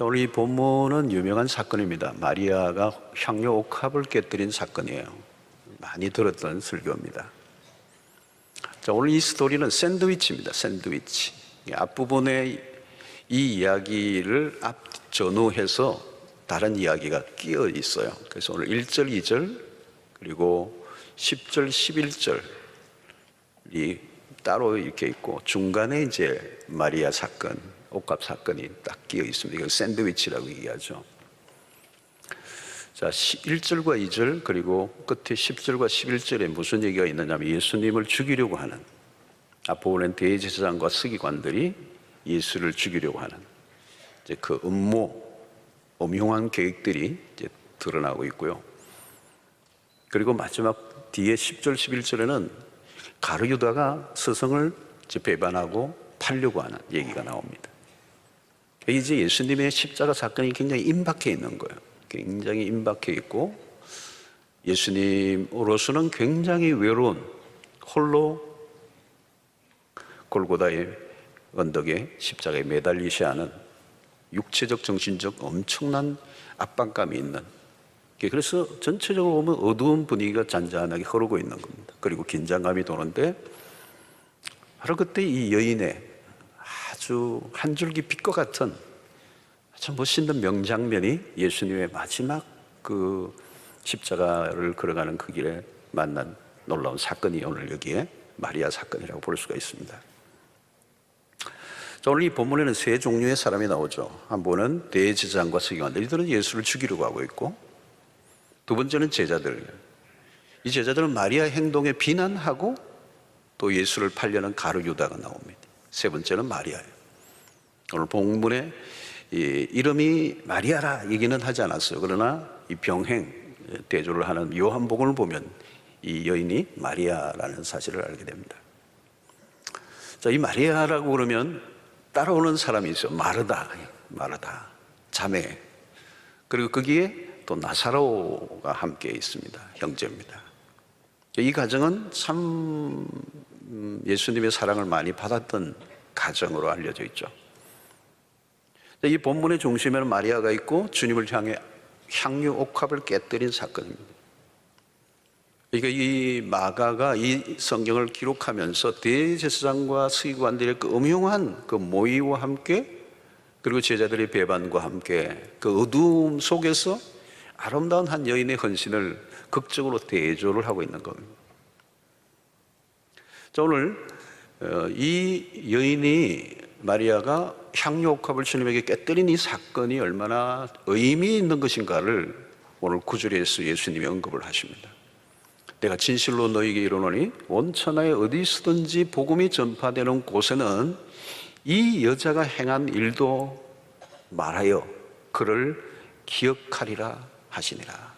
자, 오늘 이 본문은 유명한 사건입니다. 마리아가 향유 옥합을 깨뜨린 사건이에요. 많이 들었던 설교입니다. 자, 오늘 이 스토리는 샌드위치입니다. 샌드위치. 앞부분에 이 이야기를 전후해서 다른 이야기가 끼어 있어요. 그래서 오늘 1절, 2절, 그리고 10절, 11절이 따로 이렇게 있고, 중간에 이제 마리아 사건, 옥합 사건이 딱 끼어 있습니다. 이걸 샌드위치라고 얘기하죠. 자, 1절과 2절, 그리고 끝에 10절과 11절에 무슨 얘기가 있느냐면, 예수님을 죽이려고 하는, 앞부분엔 대제사장과 서기관들이 예수를 죽이려고 하는 이제 그 음흉한 계획들이 이제 드러나고 있고요. 그리고 마지막 뒤에 10절, 11절에는 가룟 유다가 스승을 배반하고 팔려고 하는 얘기가 나옵니다. 이제 예수님의 십자가 사건이 굉장히 임박해 있는 거예요. 굉장히 임박해 있고, 예수님으로서는 굉장히 외로운, 홀로 골고다의 언덕에 십자가에 매달리셔야 하는 육체적, 정신적 엄청난 압박감이 있는, 그래서 전체적으로 보면 어두운 분위기가 잔잔하게 흐르고 있는 겁니다. 그리고 긴장감이 도는데, 바로 그때 이 여인의 아주 한 줄기 빛과 같은 아주 멋있는 명장면이 예수님의 마지막 그 십자가를 걸어가는 그 길에 만난 놀라운 사건이 오늘 여기에 마리아 사건이라고 볼 수가 있습니다. 자, 오늘 이 본문에는 세 종류의 사람이 나오죠. 한 분은 대제사장과 서기관들, 이들은 예수를 죽이려고 하고 있고, 두 번째는 제자들. 이 제자들은 마리아의 행동에 비난하고 또 예수를 팔려는 가룟 유다가 나옵니다. 세 번째는 마리아예요. 오늘 본문에 이름이 마리아라 얘기는 하지 않았어요. 그러나 이 병행 대조를 하는 요한복음을 보면 이 여인이 마리아라는 사실을 알게 됩니다. 자, 이 마리아라고 그러면 따라오는 사람이 있어요. 마르다, 자매. 그리고 거기에 또 나사로가 함께 있습니다. 형제입니다. 이 가정은 참 예수님의 사랑을 많이 받았던 가정으로 알려져 있죠. 이 본문의 중심에는 마리아가 있고, 주님을 향해 향유 옥합을 깨뜨린 사건입니다. 그러니까 이 마가가 이 성경을 기록하면서 대제사장과 서기관들의 그 음흉한 그 모의와 함께, 그리고 제자들의 배반과 함께 그 어두움 속에서 아름다운 한 여인의 헌신을 극적으로 대조를 하고 있는 겁니다. 자, 오늘 이 여인이, 마리아가 향유 옥합을 주님에게 깨뜨린 이 사건이 얼마나 의미 있는 것인가를 오늘 9절에서 예수님이 언급을 하십니다. 내가 진실로 너희에게 이르노니 온 천하에 어디서든지 복음이 전파되는 곳에는 이 여자가 행한 일도 말하여 그를 기억하리라 하시니라.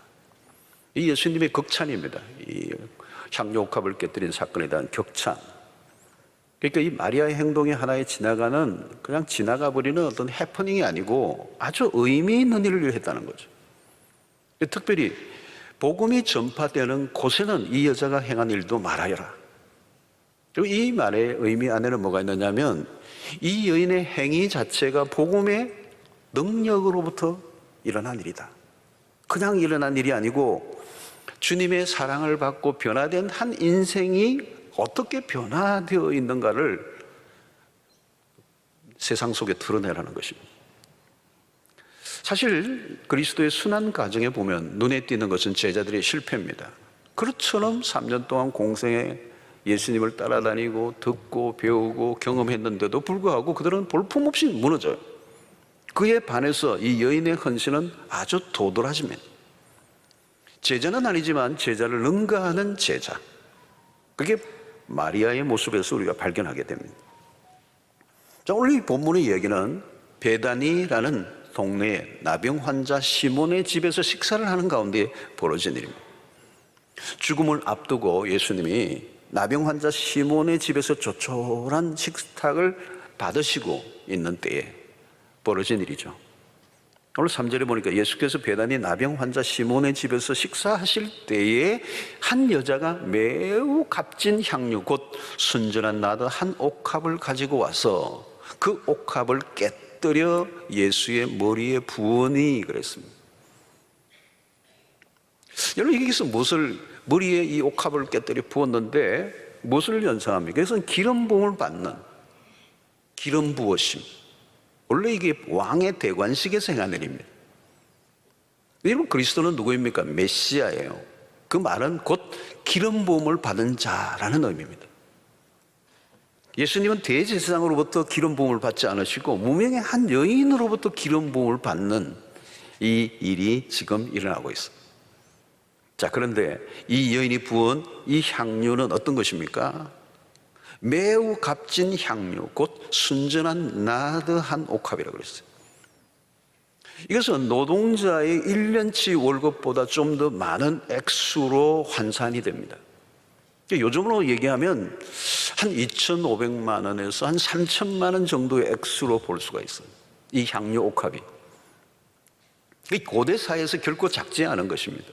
이 예수님의 극찬입니다. 이 향유 옥합을 깨뜨린 사건에 대한 격찬. 그러니까 이 마리아의 행동이 하나의 그냥 지나가 버리는 어떤 해프닝이 아니고 아주 의미 있는 일을 했다는 거죠. 특별히 복음이 전파되는 곳에는 이 여자가 행한 일도 말하여라. 그리고 이 말의 의미 안에는 뭐가 있느냐면, 이 여인의 행위 자체가 복음의 능력으로부터 일어난 일이다. 그냥 일어난 일이 아니고 주님의 사랑을 받고 변화된 한 인생이 어떻게 변화되어 있는가를 세상 속에 드러내라는 것입니다. 사실 그리스도의 순환 과정에 보면 눈에 띄는 것은 제자들의 실패입니다. 그렇처럼 3년 동안 공생에 예수님을 따라다니고 듣고 배우고 경험했는데도 불구하고 그들은 볼품없이 무너져요. 그에 반해서 이 여인의 헌신은 아주 도드라집니다. 제자는 아니지만 제자를 능가하는 제자, 그게 마리아의 모습에서 우리가 발견하게 됩니다. 자, 오늘 이 본문의 이야기는 베다니라는 동네에 나병 환자 시몬의 집에서 식사를 하는 가운데 벌어진 일입니다. 죽음을 앞두고 예수님이 나병 환자 시몬의 집에서 조촐한 식탁을 받으시고 있는 때에 벌어진 일이죠. 오늘 3절에 보니까 예수께서 베다니 나병 환자 시몬의 집에서 식사하실 때에 한 여자가 매우 값진 향유, 곧 순전한 나드 한 옥합을 가지고 와서 그 옥합을 깨뜨려 예수의 머리에 부으니 그랬습니다. 여러분, 여기서 머리에 이 옥합을 깨뜨려 부었는데 무엇을 연상합니까? 그래서 기름 부음을 받는 기름 부으심. 원래 이게 왕의 대관식에서 행한 일입니다. 여러분, 그리스도는 누구입니까? 메시아예요. 그 말은 곧 기름 부음을 받은 자라는 의미입니다. 예수님은 대제사장으로부터 기름 부음을 받지 않으시고 무명의 한 여인으로부터 기름 부음을 받는 이 일이 지금 일어나고 있어요. 자, 그런데 이 여인이 부은 이 향유는 어떤 것입니까? 매우 값진 향유, 곧 순전한 나드한 옥합이라고 그랬어요. 이것은 노동자의 1년치 월급보다 좀 더 많은 액수로 환산이 됩니다. 요즘으로 얘기하면 한 2,500만 원에서 한 3,000만 원 정도의 액수로 볼 수가 있어요. 이 향유 옥합이. 고대 사회에서 결코 작지 않은 것입니다.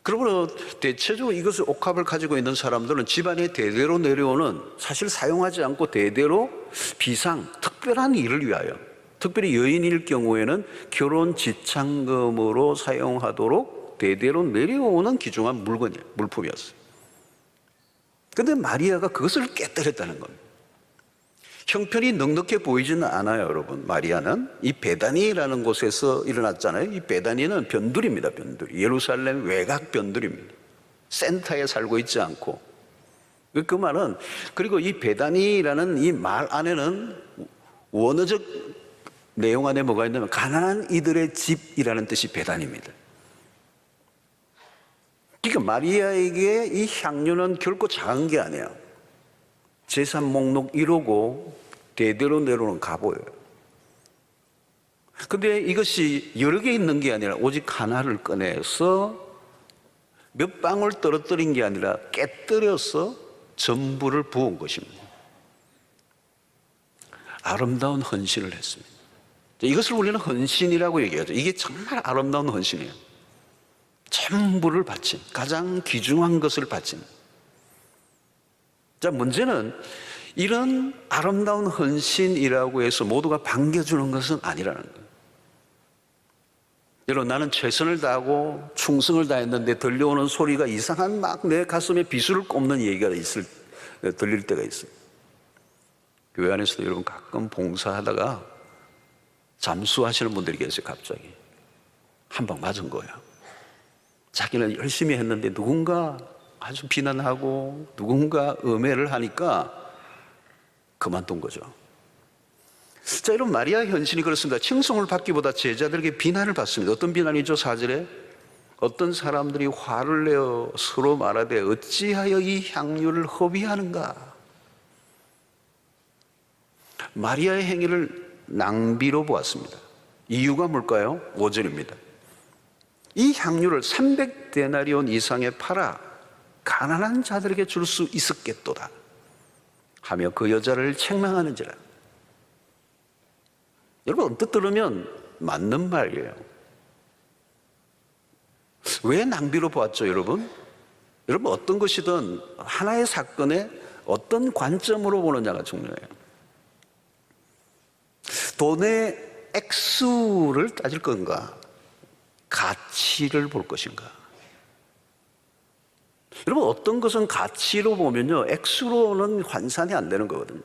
그러므로 대체적으로 이것을 옥합을 가지고 있는 사람들은 집안에 대대로 내려오는, 사실 사용하지 않고 대대로 비상, 특별한 일을 위하여, 특별히 여인일 경우에는 결혼 지참금으로 사용하도록 대대로 내려오는 귀중한 물품이었어요. 그런데 마리아가 그것을 깨뜨렸다는 겁니다. 형편이 넉넉해 보이지는 않아요, 여러분. 마리아는 이 베다니라는 곳에서 일어났잖아요. 이 베다니는 변두리입니다, 변두리. 예루살렘 외곽 변두리입니다. 센터에 살고 있지 않고. 그 말은, 그리고 이 베다니라는 이 말 안에는 원어적 내용 안에 뭐가 있냐면 가난한 이들의 집이라는 뜻이 베다니입니다. 그러니까 마리아에게 이 향유는 결코 작은 게 아니에요. 재산 목록 1호고 대대로 내려오는 가보예요. 근데 이것이 여러 개 있는 게 아니라 오직 하나를 꺼내서 몇 방울 떨어뜨린 게 아니라 깨뜨려서 전부를 부은 것입니다. 아름다운 헌신을 했습니다. 이것을 우리는 헌신이라고 얘기하죠. 이게 정말 아름다운 헌신이에요. 전부를 바친, 가장 귀중한 것을 바친. 자, 문제는 이런 아름다운 헌신이라고 해서 모두가 반겨주는 것은 아니라는 거예요. 여러분, 나는 최선을 다하고 충성을 다했는데 들려오는 소리가 이상한, 막 내 가슴에 비수를 꼽는 얘기가 들릴 때가 있어요. 교회 안에서도 여러분 가끔 봉사하다가 잠수하시는 분들이 계세요. 갑자기 한 방 맞은 거예요. 자기는 열심히 했는데 누군가 아주 비난하고 누군가 음해를 하니까 그만둔 거죠. 자, 여러분, 마리아 현신이 그렇습니다. 칭송을 받기보다 제자들에게 비난을 받습니다. 어떤 비난이죠? 4절에 어떤 사람들이 화를 내어 서로 말하되 어찌하여 이 향유를 허비하는가. 마리아의 행위를 낭비로 보았습니다. 이유가 뭘까요? 5절입니다. 이 향유를 300데나리온 이상에 팔아 가난한 자들에게 줄 수 있었겠도다 하며 그 여자를 책망하는지라. 여러분, 언뜻 들으면 맞는 말이에요. 왜 낭비로 보았죠, 여러분? 여러분, 어떤 것이든 하나의 사건에 어떤 관점으로 보느냐가 중요해요. 돈의 액수를 따질 건가? 가치를 볼 것인가? 여러분, 어떤 것은 가치로 보면요, 액수로는 환산이 안 되는 거거든요.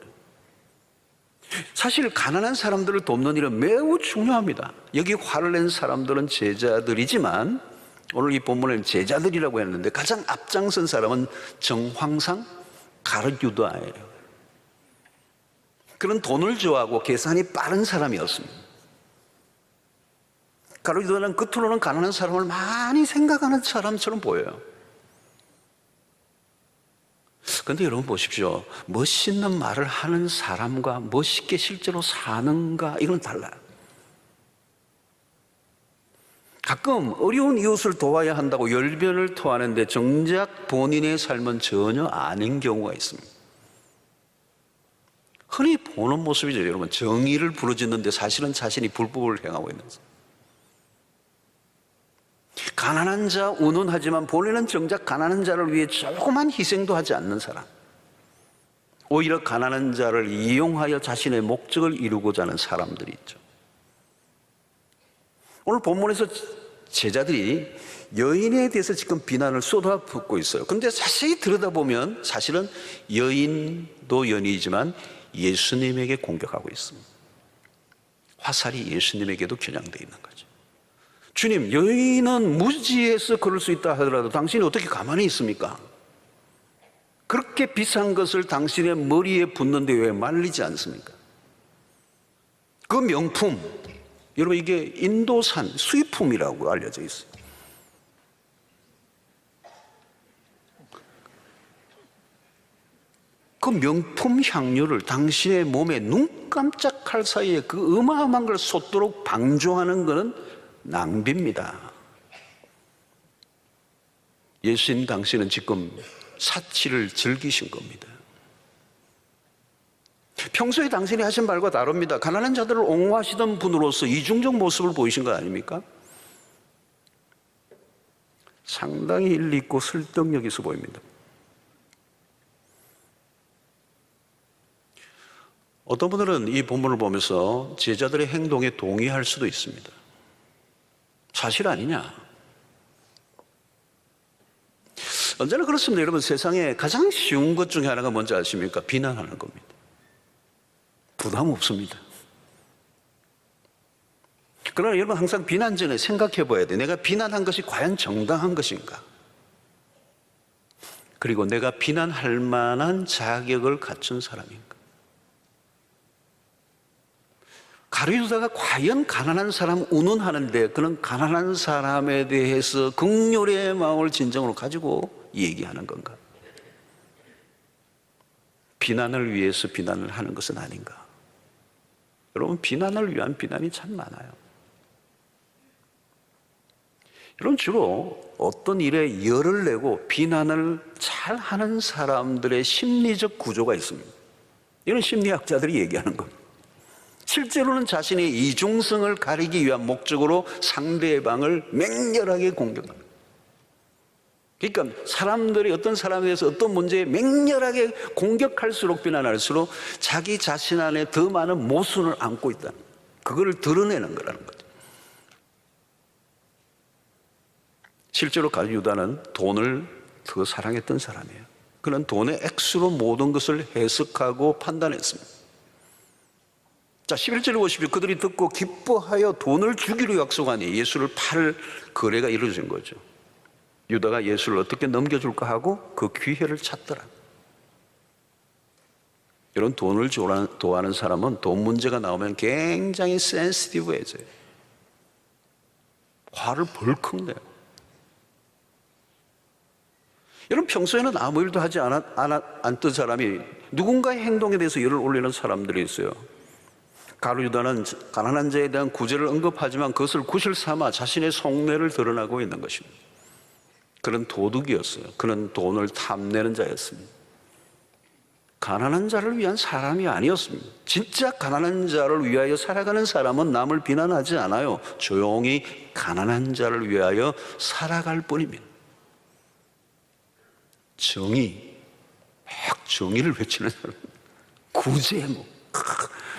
사실 가난한 사람들을 돕는 일은 매우 중요합니다. 여기 화를 낸 사람들은 제자들이지만 오늘 이 본문에는 제자들이라고 했는데 가장 앞장선 사람은 정황상 가룟유다예요. 그런 돈을 좋아하고 계산이 빠른 사람이었습니다. 가룟유다는 겉으로는 가난한 사람을 많이 생각하는 사람처럼 보여요. 그런데 여러분 보십시오. 멋있는 말을 하는 사람과 멋있게 실제로 사는가, 이건 달라요. 가끔 어려운 이웃을 도와야 한다고 열변을 토하는데 정작 본인의 삶은 전혀 아닌 경우가 있습니다. 흔히 보는 모습이죠, 여러분. 정의를 부르짖는데 사실은 자신이 불법을 행하고 있는 사람. 가난한 자 운운하지만 본인은 정작 가난한 자를 위해 조그만 희생도 하지 않는 사람. 오히려 가난한 자를 이용하여 자신의 목적을 이루고자 하는 사람들이 있죠. 오늘 본문에서 제자들이 여인에 대해서 지금 비난을 쏟아붓고 있어요. 그런데 자세히 들여다보면 사실은 여인도 여인이지만 예수님에게 공격하고 있습니다. 화살이 예수님에게도 겨냥되어 있는 거죠. 주님, 여인은 무지해서 그럴 수 있다 하더라도 당신이 어떻게 가만히 있습니까? 그렇게 비싼 것을 당신의 머리에 붓는데 왜 말리지 않습니까? 그 명품, 여러분 이게 인도산 수입품이라고 알려져 있어요. 그 명품 향료를 당신의 몸에 눈 깜짝할 사이에 그 어마어마한 걸 쏟도록 방조하는 것은 낭비입니다. 예수님 당신은 지금 사치를 즐기신 겁니다. 평소에 당신이 하신 말과 다릅니다. 가난한 자들을 옹호하시던 분으로서 이중적 모습을 보이신 것 아닙니까? 상당히 일리 있고 설득력 있어 보입니다. 어떤 분들은 이 본문을 보면서 제자들의 행동에 동의할 수도 있습니다. 사실 아니냐? 언제나 그렇습니다. 여러분, 세상에 가장 쉬운 것 중에 하나가 뭔지 아십니까? 비난하는 겁니다. 부담 없습니다. 그러나 여러분, 항상 비난 전에 생각해 봐야 돼요. 내가 비난한 것이 과연 정당한 것인가? 그리고 내가 비난할 만한 자격을 갖춘 사람인가? 가룟유다가 과연 가난한 사람 운운하는데 그는 가난한 사람에 대해서 긍휼의 마음을 진정으로 가지고 얘기하는 건가? 비난을 위해서 비난을 하는 것은 아닌가? 여러분, 비난을 위한 비난이 참 많아요. 여러분, 주로 어떤 일에 열을 내고 비난을 잘 하는 사람들의 심리적 구조가 있습니다. 이런 심리학자들이 얘기하는 겁니다. 실제로는 자신의 이중성을 가리기 위한 목적으로 상대방을 맹렬하게 공격합니다. 그러니까 사람들이 어떤 사람에 대해서 어떤 문제에 맹렬하게 공격할수록 비난할수록 자기 자신 안에 더 많은 모순을 안고 있다. 그걸 드러내는 거라는 거죠. 실제로 가룟유다는 돈을 더 사랑했던 사람이에요. 그는 돈의 액수로 모든 것을 해석하고 판단했습니다. 자, 11절에 보십시오. 그들이 듣고 기뻐하여 돈을 주기로 약속하니 예수를 팔 거래가 이루어진 거죠. 유다가 예수를 어떻게 넘겨줄까 하고 그 기회를 찾더라. 이런 돈을 좋아하는 사람은 돈 문제가 나오면 굉장히 센시티브해져요. 화를 벌컥 내요. 여러분, 평소에는 아무 일도 하지 않던 사람이 누군가의 행동에 대해서 열을 올리는 사람들이 있어요. 가룟유다는 가난한 자에 대한 구제를 언급하지만 그것을 구실 삼아 자신의 속내를 드러나고 있는 것입니다. 그는 도둑이었어요. 그는 돈을 탐내는 자였습니다. 가난한 자를 위한 사람이 아니었습니다. 진짜 가난한 자를 위하여 살아가는 사람은 남을 비난하지 않아요. 조용히 가난한 자를 위하여 살아갈 뿐입니다. 정의, 막 정의를 외치는 사람, 구제,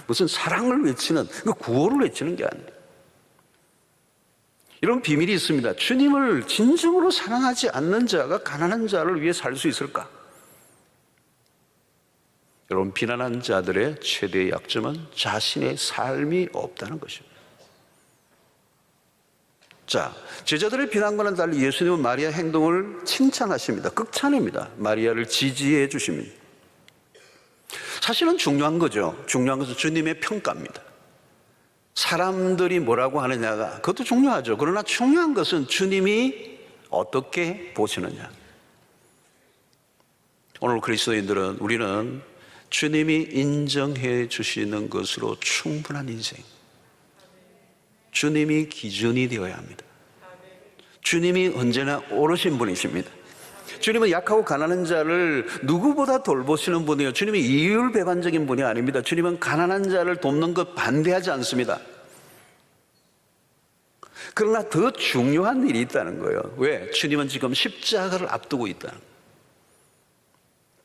무슨 사랑을 외치는, 구호를 외치는 게 아니에요. 이런 비밀이 있습니다. 주님을 진정으로 사랑하지 않는 자가 가난한 자를 위해 살 수 있을까? 여러분, 비난한 자들의 최대의 약점은 자신의 삶이 없다는 것입니다. 자, 제자들의 비난과는 달리 예수님은 마리아 행동을 칭찬하십니다. 극찬입니다. 마리아를 지지해 주십니다. 사실은 중요한 거죠. 중요한 것은 주님의 평가입니다. 사람들이 뭐라고 하느냐가 그것도 중요하죠. 그러나 중요한 것은 주님이 어떻게 보시느냐. 오늘 그리스도인들은 우리는 주님이 인정해 주시는 것으로 충분한 인생, 주님이 기준이 되어야 합니다. 주님이 언제나 오르신 분이십니다. 주님은 약하고 가난한 자를 누구보다 돌보시는 분이에요. 주님이 이율배반적인 분이 아닙니다. 주님은 가난한 자를 돕는 것 반대하지 않습니다. 그러나 더 중요한 일이 있다는 거예요. 왜? 주님은 지금 십자가를 앞두고 있다는 거예요.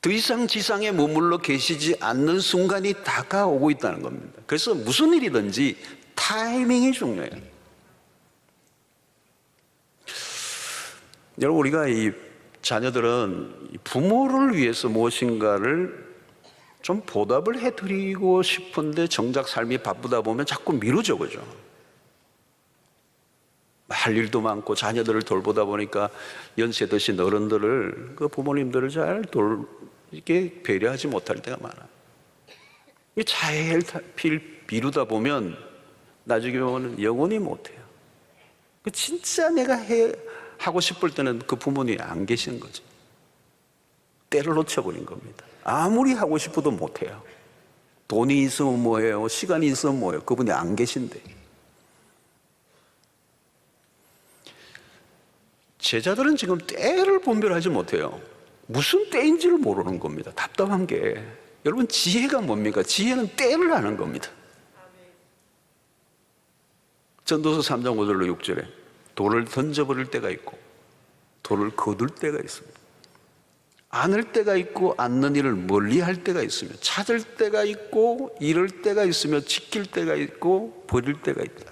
더 이상 지상에 머물러 계시지 않는 순간이 다가오고 있다는 겁니다. 그래서 무슨 일이든지 타이밍이 중요해요. 여러분, 우리가 이 자녀들은 부모를 위해서 무엇인가를 좀 보답을 해드리고 싶은데 정작 삶이 바쁘다 보면 자꾸 미루죠, 그죠? 할 일도 많고 자녀들을 돌보다 보니까 연세 드신 어른들을, 그 부모님들을 잘 이렇게 배려하지 못할 때가 많아요. 잘 미루다 보면 나중에 보면 영원히 못해요. 진짜 내가 하고 싶을 때는 그 부모님이 안 계시는 거죠. 때를 놓쳐버린 겁니다. 아무리 하고 싶어도 못해요. 돈이 있으면 뭐해요? 시간이 있으면 뭐해요? 그분이 안 계신데. 제자들은 지금 때를 분별하지 못해요. 무슨 때인지를 모르는 겁니다. 답답한 게. 여러분, 지혜가 뭡니까? 지혜는 때를 아는 겁니다. 전도서 3장 5절로 6절에 돌을 던져버릴 때가 있고 돌을 거둘 때가 있습니다. 안을 때가 있고 않는 일을 멀리할 때가 있으며 찾을 때가 있고 잃을 때가 있으며 지킬 때가 있고 버릴 때가 있다.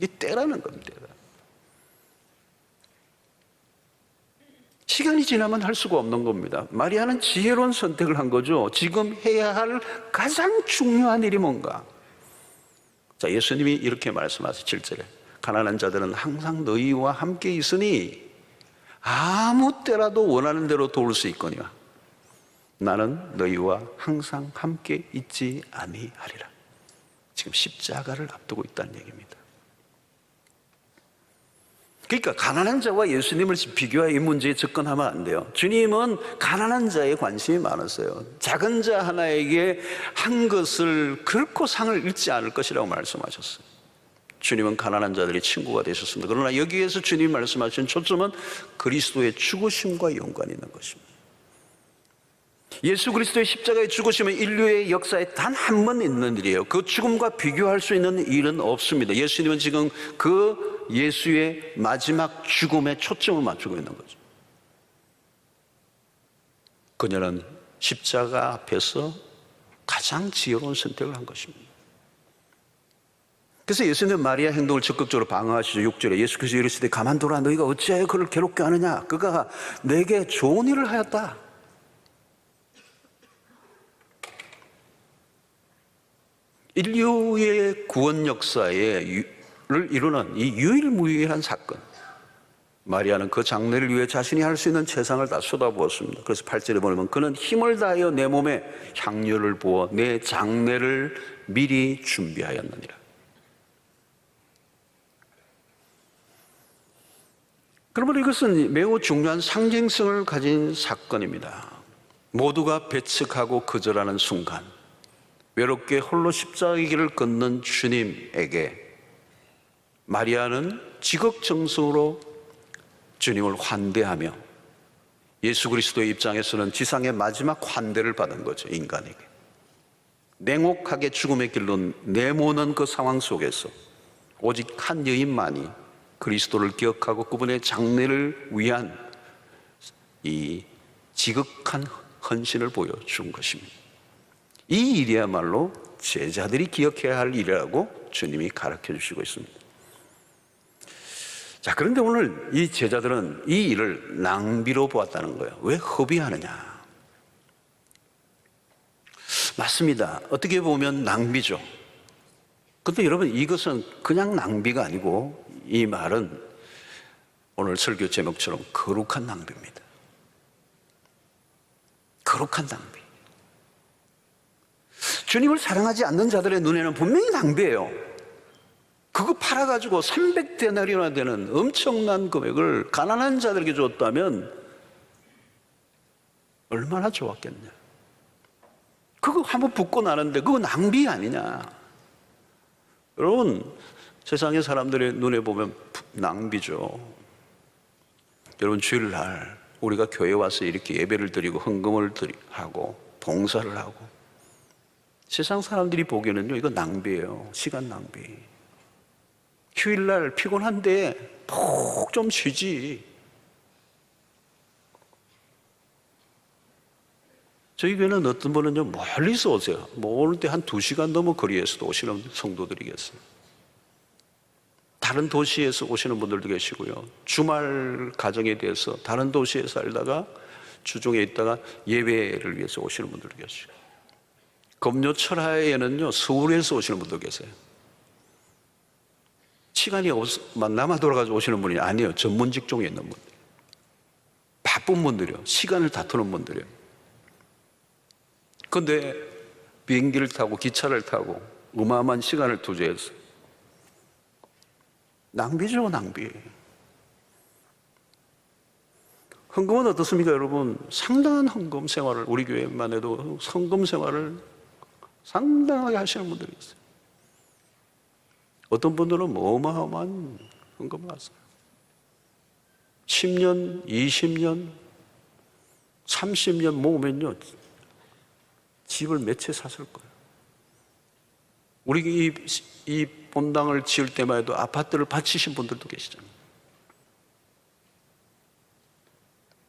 이 때라는 겁니다. 시간이 지나면 할 수가 없는 겁니다. 마리아는 지혜로운 선택을 한 거죠. 지금 해야 할 가장 중요한 일이 뭔가? 자, 예수님이 이렇게 말씀하세요. 7절에 가난한 자들은 항상 너희와 함께 있으니 아무 때라도 원하는 대로 도울 수 있거니와 나는 너희와 항상 함께 있지 아니하리라. 지금 십자가를 앞두고 있다는 얘기입니다. 그러니까 가난한 자와 예수님을 비교하여 이 문제에 접근하면 안 돼요. 주님은 가난한 자에 관심이 많았어요. 작은 자 하나에게 한 것을 결코 상을 잃지 않을 것이라고 말씀하셨어요. 주님은 가난한 자들의 친구가 되셨습니다. 그러나 여기에서 주님이 말씀하신 초점은 그리스도의 죽으심과 연관이 있는 것입니다. 예수 그리스도의 십자가의 죽으심은 인류의 역사에 단 한 번 있는 일이에요. 그 죽음과 비교할 수 있는 일은 없습니다. 예수님은 지금 그 예수의 마지막 죽음에 초점을 맞추고 있는 거죠. 그녀는 십자가 앞에서 가장 지혜로운 선택을 한 것입니다. 그래서 예수님은 마리아 행동을 적극적으로 방어하시죠. 6절에 예수께서 이르시되 가만두라 너희가 어찌하여 그를 괴롭게 하느냐 그가 내게 좋은 일을 하였다. 인류의 구원 역사를 이루는 이 유일무이한 사건, 마리아는 그 장례를 위해 자신이 할 수 있는 재산을 다 쏟아부었습니다. 그래서 8절에 보면 그는 힘을 다하여 내 몸에 향료를 부어 내 장례를 미리 준비하였느니라. 그러므로 이것은 매우 중요한 상징성을 가진 사건입니다. 모두가 배측하고 거절하는 순간 외롭게 홀로 십자가의 길을 걷는 주님에게 마리아는 지극정성으로 주님을 환대하며 예수 그리스도의 입장에서는 지상의 마지막 환대를 받은 거죠. 인간에게 냉혹하게 죽음의 길로 내모는 그 상황 속에서 오직 한 여인만이 그리스도를 기억하고 그분의 장례를 위한 이 지극한 헌신을 보여준 것입니다. 이 일이야말로 제자들이 기억해야 할 일이라고 주님이 가르쳐 주시고 있습니다. 자, 그런데 오늘 이 제자들은 이 일을 낭비로 보았다는 거예요. 왜 허비하느냐? 맞습니다. 어떻게 보면 낭비죠. 그런데 여러분, 이것은 그냥 낭비가 아니고 이 말은 오늘 설교 제목처럼 거룩한 낭비입니다. 거룩한 낭비. 주님을 사랑하지 않는 자들의 눈에는 분명히 낭비예요. 그거 팔아가지고 300데나리오나 되는 엄청난 금액을 가난한 자들에게 줬다면 얼마나 좋았겠냐. 그거 한번 붙고 나는데 그거 낭비 아니냐. 여러분, 세상의 사람들의 눈에 보면 낭비죠. 여러분, 주일날 우리가 교회 와서 이렇게 예배를 드리고 헌금을 하고 봉사를 하고 세상 사람들이 보기에는요, 이거 낭비예요. 시간 낭비. 휴일날 피곤한데 푹 좀 쉬지. 저희 교회는 어떤 분은요, 멀리서 오세요. 뭐 오늘 때 한 2시간 넘어 거리에서도 오시는 성도들이 계세요. 다른 도시에서 오시는 분들도 계시고요. 주말 가정에 대해서 다른 도시에 살다가 주중에 있다가 예배를 위해서 오시는 분들도 계시고, 금요철화에는요 서울에서 오시는 분도 계세요. 시간이 남아 돌아가서 오시는 분이 아니에요. 전문 직종에 있는 분들, 바쁜 분들이요, 시간을 다투는 분들이요. 그런데 비행기를 타고 기차를 타고 어마어마한 시간을 투자해서, 낭비죠, 낭비. 헌금은 어떻습니까, 여러분? 상당한 헌금 생활을, 우리 교회만 해도 헌금 생활을 상당하게 하시는 분들이 있어요. 어떤 분들은 어마어마한 헌금을 하세요. 10년, 20년, 30년 모으면요 집을 몇 채 샀을 거예요. 우리 이 본당을 지을 때만 해도 아파트를 바치신 분들도 계시잖아요.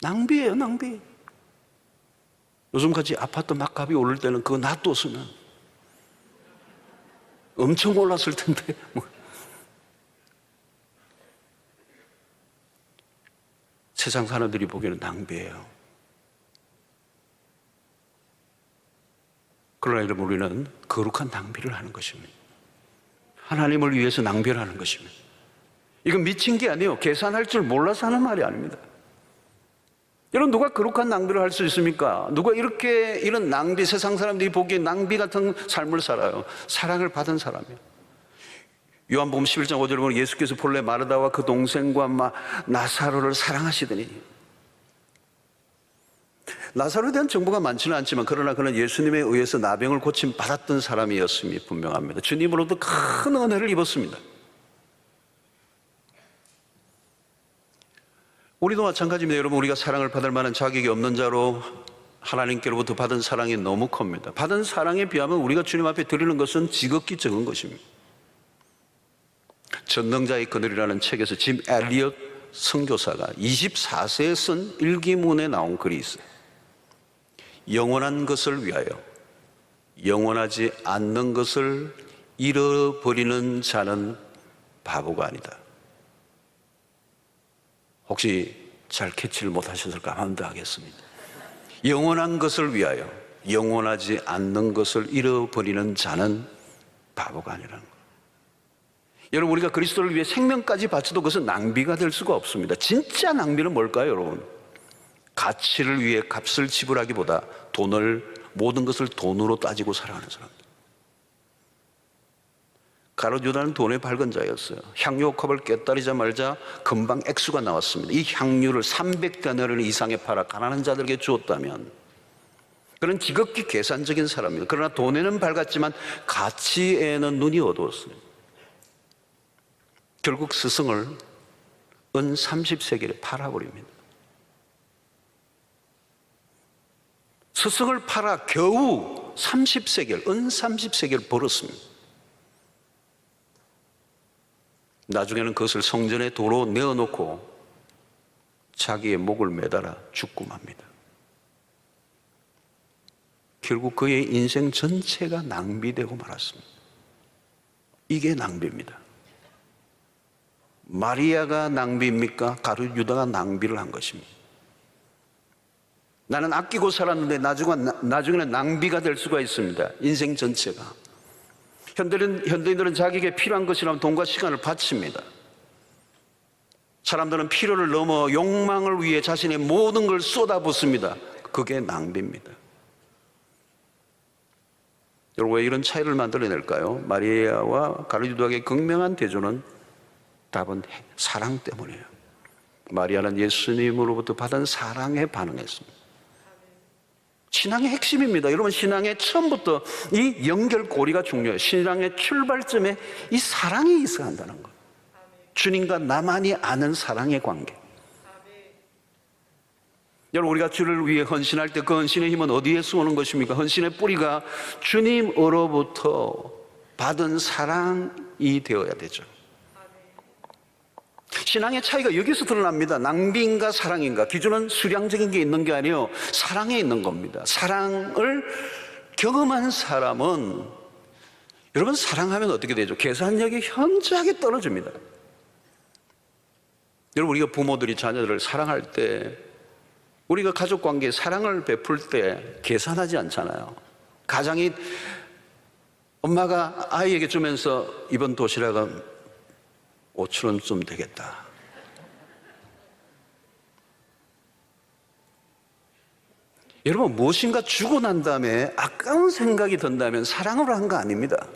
낭비예요, 낭비. 요즘같이 아파트 막값이 오를 때는 그거 놔뒀으면 엄청 올랐을 텐데. 세상 사람들이 보기에는 낭비예요. 그러나 여러분, 우리는 거룩한 낭비를 하는 것입니다. 하나님을 위해서 낭비를 하는 것입니다. 이건 미친 게 아니에요. 계산할 줄 몰라서 하는 말이 아닙니다. 여러분, 누가 거룩한 낭비를 할 수 있습니까? 누가 이런 낭비, 세상 사람들이 보기에 낭비 같은 삶을 살아요? 사랑을 받은 사람이에요. 요한복음 11장 5절에 보면 예수께서 본래 마르다와 그 동생과 나사로를 사랑하시더니, 나사로에 대한 정보가 많지는 않지만 그러나 그는 예수님에 의해서 나병을 고침 받았던 사람이었음이 분명합니다. 주님으로부터 큰 은혜를 입었습니다. 우리도 마찬가지입니다. 여러분, 우리가 사랑을 받을 만한 자격이 없는 자로 하나님께로부터 받은 사랑이 너무 큽니다. 받은 사랑에 비하면 우리가 주님 앞에 드리는 것은 지극히 적은 것입니다. 전능자의 그늘이라는 책에서 짐 엘리엇 선교사가 24세에 쓴 일기문에 나온 글이 있어요. 영원한 것을 위하여 영원하지 않는 것을 잃어버리는 자는 바보가 아니다. 혹시 잘 캐치를 못하셨을까 함대하겠습니다. 영원한 것을 위하여 영원하지 않는 것을 잃어버리는 자는 바보가 아니라는 거예요. 여러분, 우리가 그리스도를 위해 생명까지 바쳐도 그것은 낭비가 될 수가 없습니다. 진짜 낭비는 뭘까요, 여러분? 가치를 위해 값을 지불하기보다 모든 것을 돈으로 따지고 살아가는 사람들. 가룟 유다는 돈에 밝은 자였어요. 향유컵을 깨뜨리자 말자 금방 액수가 나왔습니다. 이 향유를 300데나리 이상에 팔아 가난한 자들에게 주었다면, 그런 지극히 계산적인 사람입니다. 그러나 돈에는 밝았지만 가치에는 눈이 어두웠어요. 결국 스승을 은 30세겔에 팔아버립니다. 스승을 팔아 겨우 30세겔, 은 30세겔 벌었습니다. 나중에는 그것을 성전에 도로 내어놓고 자기의 목을 매달아 죽고 맙니다. 결국 그의 인생 전체가 낭비되고 말았습니다. 이게 낭비입니다. 마리아가 낭비입니까? 가룟 유다가 낭비를 한 것입니다. 나는 아끼고 살았는데 나중에는 낭비가 될 수가 있습니다. 인생 전체가. 현대인들은 자기에게 필요한 것이라면 돈과 시간을 바칩니다. 사람들은 필요를 넘어 욕망을 위해 자신의 모든 걸 쏟아붓습니다. 그게 낭비입니다. 여러분, 왜 이런 차이를 만들어낼까요? 마리아와 가룟 유다의 극명한 대조는 답은 사랑 때문이에요. 마리아는 예수님으로부터 받은 사랑에 반응했습니다. 신앙의 핵심입니다. 여러분, 신앙의 처음부터 이 연결고리가 중요해요. 신앙의 출발점에 이 사랑이 있어야 한다는 것. 주님과 나만이 아는 사랑의 관계. 여러분, 우리가 주를 위해 헌신할 때 그 헌신의 힘은 어디에서 오는 것입니까? 헌신의 뿌리가 주님으로부터 받은 사랑이 되어야 되죠. 신앙의 차이가 여기서 드러납니다. 낭비인가 사랑인가. 기준은 수량적인 게 있는 게 아니에요. 사랑에 있는 겁니다. 사랑을 경험한 사람은, 여러분, 사랑하면 어떻게 되죠? 계산력이 현저하게 떨어집니다. 여러분, 우리가 부모들이 자녀들을 사랑할 때, 우리가 가족관계에 사랑을 베풀 때 계산하지 않잖아요. 가장이 엄마가 아이에게 주면서 이번 도시락은 5,000원쯤 되겠다. 여러분, 무엇인가 주고 난 다음에 아까운 생각이 든다면 사랑으로 한 거 아닙니다.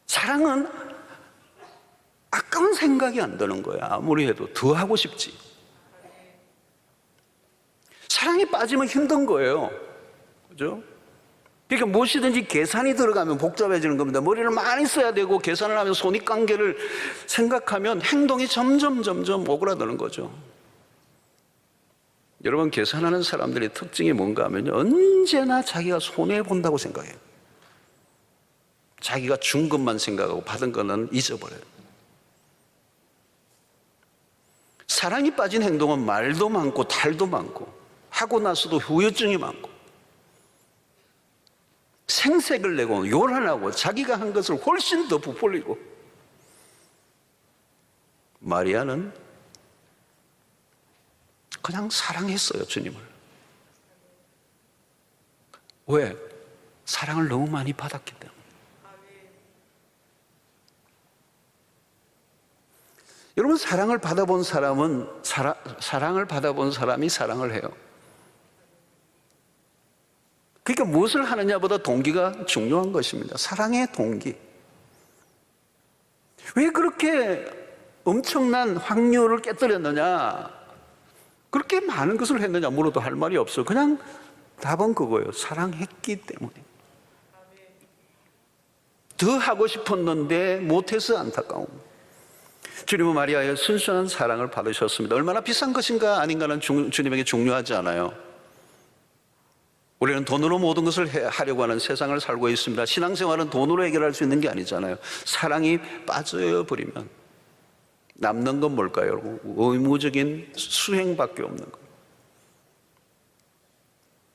사랑은 아까운 생각이 안 드는 거야. 아무리 해도 더 하고 싶지. 사랑에 빠지면 힘든 거예요. 그죠? 그러니까 무엇이든지 계산이 들어가면 복잡해지는 겁니다. 머리를 많이 써야 되고 계산을 하면 손익관계를 생각하면 행동이 점점 오그라드는 거죠. 여러분, 계산하는 사람들의 특징이 뭔가 하면 언제나 자기가 손해본다고 생각해요. 자기가 준 것만 생각하고 받은 거는 잊어버려요. 사랑이 빠진 행동은 말도 많고 탈도 많고 하고 나서도 후유증이 많고 생색을 내고 요란하고 자기가 한 것을 훨씬 더 부풀리고. 마리아는 그냥 사랑했어요, 주님을. 왜? 사랑을 너무 많이 받았기 때문에. 여러분, 사랑을 받아본 사람은 사랑을 받아본 사람이 사랑을 해요. 그러니까 무엇을 하느냐보다 동기가 중요한 것입니다. 사랑의 동기. 왜 그렇게 엄청난 확률을 깨뜨렸느냐, 그렇게 많은 것을 했느냐 물어도 할 말이 없어요. 그냥 답은 그거예요. 사랑했기 때문에. 더 하고 싶었는데 못해서 안타까움. 주님은 마리아의 순수한 사랑을 받으셨습니다. 얼마나 비싼 것인가 아닌가는 주님에게 중요하지 않아요. 우리는 돈으로 모든 것을 하려고 하는 세상을 살고 있습니다. 신앙생활은 돈으로 해결할 수 있는 게 아니잖아요. 사랑이 빠져버리면 남는 건 뭘까요, 여러분? 의무적인 수행밖에 없는 거예요.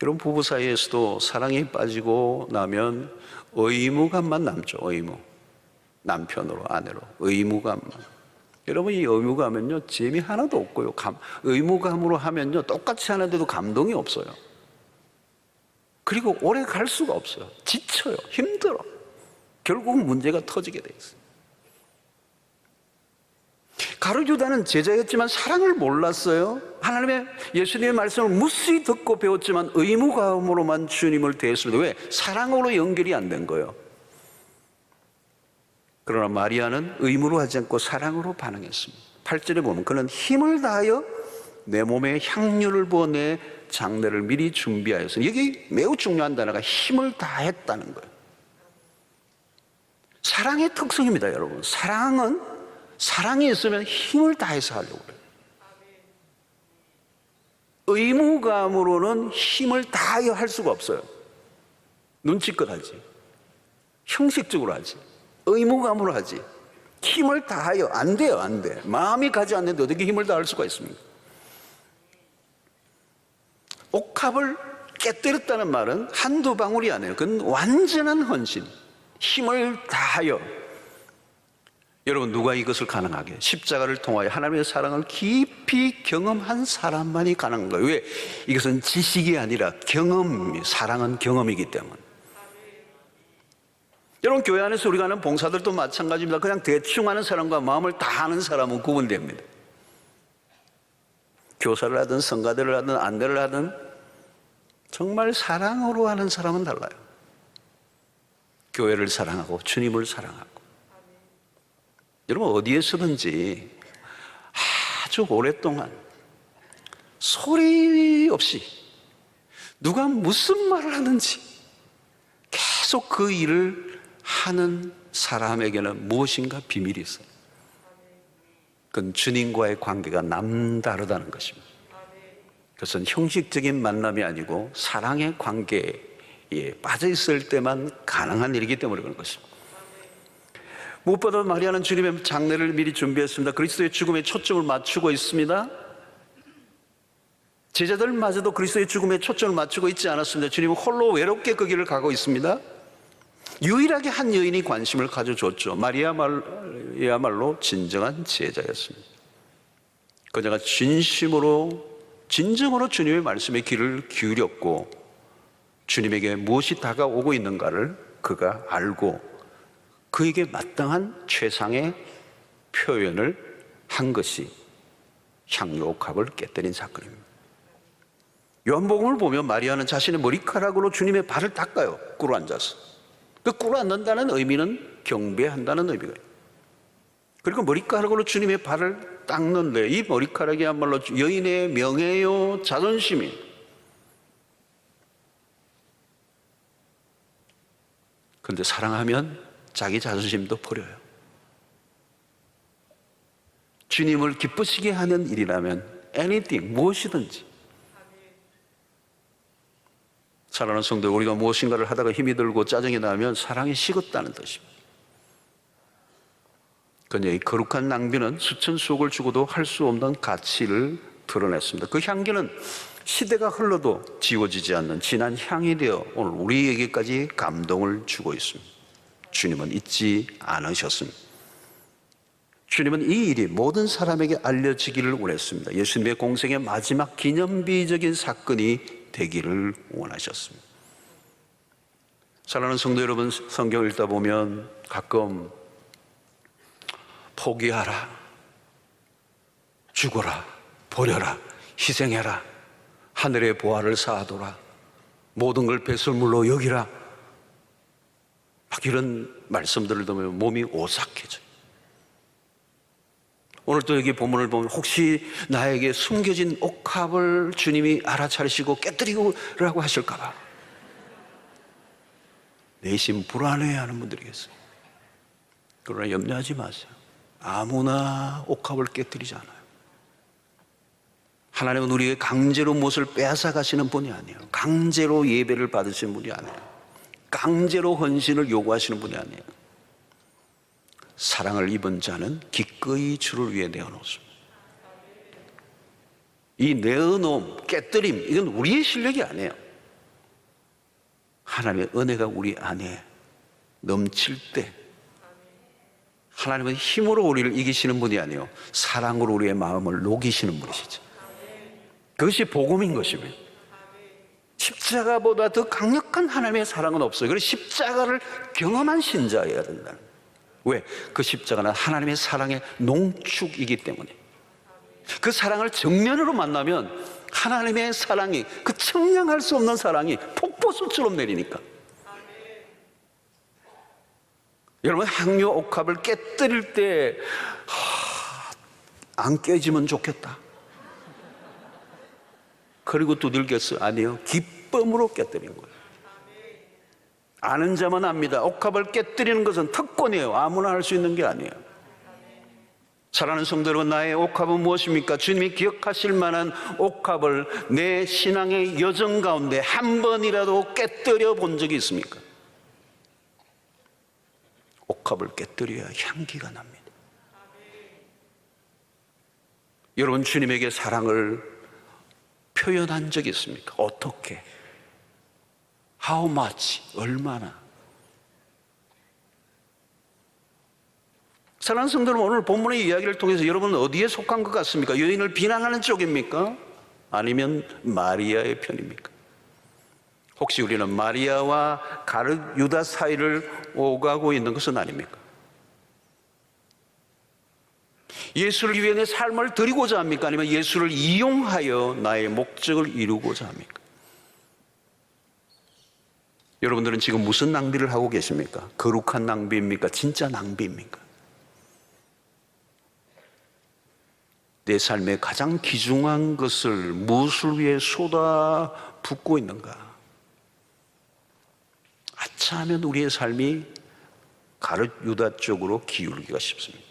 여러분, 부부 사이에서도 사랑이 빠지고 나면 의무감만 남죠. 의무. 남편으로, 아내로 의무감만. 여러분, 이 의무감은요, 재미 하나도 없고요. 의무감으로 하면요, 똑같이 하는데도 감동이 없어요. 그리고 오래 갈 수가 없어요. 지쳐요. 힘들어. 결국은 문제가 터지게 돼 있어요. 가룟유다는 제자였지만 사랑을 몰랐어요. 하나님의, 예수님의 말씀을 무수히 듣고 배웠지만 의무감으로만 주님을 대했습니다. 왜? 사랑으로 연결이 안 된 거예요. 그러나 마리아는 의무로 하지 않고 사랑으로 반응했습니다. 8절에 보면 그는 힘을 다하여 내 몸에 향유를 부어 내 장례를 미리 준비하였으니, 여기 매우 중요한 단어가 힘을 다했다는 거예요. 사랑의 특성입니다, 여러분. 사랑이 있으면 힘을 다해서 하려고 그래요. 의무감으로는 힘을 다하여 할 수가 없어요. 눈치껏 하지. 형식적으로 하지. 의무감으로 하지. 힘을 다하여 안 돼요, 안 돼. 마음이 가지 않는데 어떻게 힘을 다할 수가 있습니까? 옥합을 깨뜨렸다는 말은 한두 방울이 아니에요. 그건 완전한 헌신, 힘을 다하여. 여러분, 누가 이것을 가능하게? 십자가를 통하여 하나님의 사랑을 깊이 경험한 사람만이 가능한 거예요. 왜? 이것은 지식이 아니라 경험, 사랑은 경험이기 때문에. 여러분, 교회 안에서 우리가 하는 봉사들도 마찬가지입니다. 그냥 대충 하는 사람과 마음을 다하는 사람은 구분됩니다. 교사를 하든 성가대를 하든 안대를 하든 정말 사랑으로 하는 사람은 달라요. 교회를 사랑하고 주님을 사랑하고. 여러분, 어디에서든지 아주 오랫동안 소리 없이 누가 무슨 말을 하는지 계속 그 일을 하는 사람에게는 무엇인가 비밀이 있어요. 그건 주님과의 관계가 남다르다는 것입니다. 그것은 형식적인 만남이 아니고 사랑의 관계에 빠져 있을 때만 가능한 일이기 때문에 그런 것입니다. 무엇보다 마리아는 주님의 장례를 미리 준비했습니다. 그리스도의 죽음에 초점을 맞추고 있습니다. 제자들마저도 그리스도의 죽음에 초점을 맞추고 있지 않았습니다. 주님은 홀로 외롭게 그 길을 가고 있습니다. 유일하게 한 여인이 관심을 가져줬죠. 마리아야말로 진정한 제자였습니다. 그녀가 진정으로 주님의 말씀에 귀를 기울였고 주님에게 무엇이 다가오고 있는가를 그가 알고 그에게 마땅한 최상의 표현을 한 것이 향유옥합을 깨뜨린 사건입니다. 요한복음을 보면 마리아는 자신의 머리카락으로 주님의 발을 닦아요. 꿇어 앉아서. 그 꿇어 앉는다는 의미는 경배한다는 의미가 있어요. 그리고 머리카락으로 주님의 발을 닦는데 이 머리카락이야말로 여인의 명예요, 자존심이. 그런데 사랑하면 자기 자존심도 버려요. 주님을 기쁘시게 하는 일이라면 anything, 무엇이든지. 사랑하는 성도, 우리가 무엇인가를 하다가 힘이 들고 짜증이 나면 사랑이 식었다는 뜻입니다. 그녀의 거룩한 낭비는 수천 수억을 주고도 할 수 없는 가치를 드러냈습니다. 그 향기는 시대가 흘러도 지워지지 않는 진한 향이 되어 오늘 우리에게까지 감동을 주고 있습니다. 주님은 잊지 않으셨습니다. 주님은 이 일이 모든 사람에게 알려지기를 원했습니다. 예수님의 공생의 마지막 기념비적인 사건이 되기를 원하셨습니다. 사랑하는 성도 여러분, 성경을 읽다 보면 가끔 포기하라, 죽어라, 버려라, 희생해라, 하늘의 보화를 쌓아둬라, 모든 걸 배설물로 여기라, 막 이런 말씀들을 들으면 몸이 오싹해져요. 오늘 또 여기 본문을 보면 혹시 나에게 숨겨진 옥합을 주님이 알아차리시고 깨뜨리라고 하실까 봐 내심 불안해하는 분들이 계세요. 그러나 염려하지 마세요. 아무나 옥합을 깨뜨리지 않아요. 하나님은 우리에게 강제로 무엇을 빼앗아 가시는 분이 아니에요. 강제로 예배를 받으시는 분이 아니에요. 강제로 헌신을 요구하시는 분이 아니에요. 사랑을 입은 자는 기꺼이 주를 위해 내어놓습니다. 이 내어놓음, 깨뜨림, 이건 우리의 실력이 아니에요. 하나님의 은혜가 우리 안에 넘칠 때 하나님은 힘으로 우리를 이기시는 분이 아니에요. 사랑으로 우리의 마음을 녹이시는 분이시죠. 그것이 복음인 것입니다. 십자가보다 더 강력한 하나님의 사랑은 없어요. 그래서 십자가를 경험한 신자여야 된다는 거예요. 왜? 그 십자가는 하나님의 사랑의 농축이기 때문에. 그 사랑을 정면으로 만나면 하나님의 사랑이, 그 청량할 수 없는 사랑이 폭포수처럼 내리니까. 여러분, 향유 옥합을 깨뜨릴 때 안 깨지면 좋겠다. 그리고 두들겼어요. 아니요, 기쁨으로 깨뜨린 거예요. 아는 자만 압니다. 옥합을 깨뜨리는 것은 특권이에요. 아무나 할 수 있는 게 아니에요. 사랑하는 성도 여러분, 나의 옥합은 무엇입니까? 주님이 기억하실 만한 옥합을 내 신앙의 여정 가운데 한 번이라도 깨뜨려 본 적이 있습니까? 옥합을 깨뜨려야 향기가 납니다. 여러분, 주님에게 사랑을 표현한 적이 있습니까? 어떻게? How much? 얼마나? 사랑하는 성도 여러분, 오늘 본문의 이야기를 통해서 여러분은 어디에 속한 것 같습니까? 여인을 비난하는 쪽입니까? 아니면 마리아의 편입니까? 혹시 우리는 마리아와 가룟 유다 사이를 오가고 있는 것은 아닙니까? 예수를 위해 내 삶을 드리고자 합니까? 아니면 예수를 이용하여 나의 목적을 이루고자 합니까? 여러분들은 지금 무슨 낭비를 하고 계십니까? 거룩한 낭비입니까? 진짜 낭비입니까? 내 삶의 가장 귀중한 것을 무엇을 위해 쏟아붓고 있는가? 아차하면 우리의 삶이 가룟 유다 쪽으로 기울기가 쉽습니다.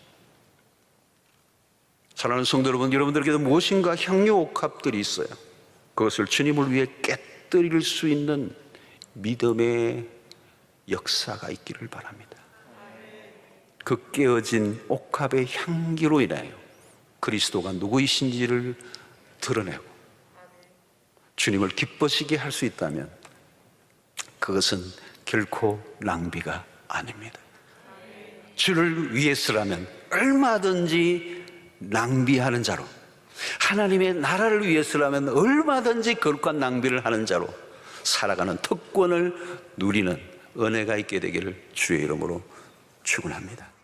사랑하는 성도 여러분, 여러분들께도 무엇인가 향유 옥합들이 있어요. 그것을 주님을 위해 깨뜨릴 수 있는 믿음의 역사가 있기를 바랍니다. 그 깨어진 옥합의 향기로 인하여 그리스도가 누구이신지를 드러내고 주님을 기뻐시게 할 수 있다면 그것은 결코 낭비가 아닙니다. 주를 위해서라면 얼마든지 낭비하는 자로, 하나님의 나라를 위해서라면 얼마든지 거룩한 낭비를 하는 자로 살아가는 특권을 누리는 은혜가 있게 되기를 주의 이름으로 축원합니다.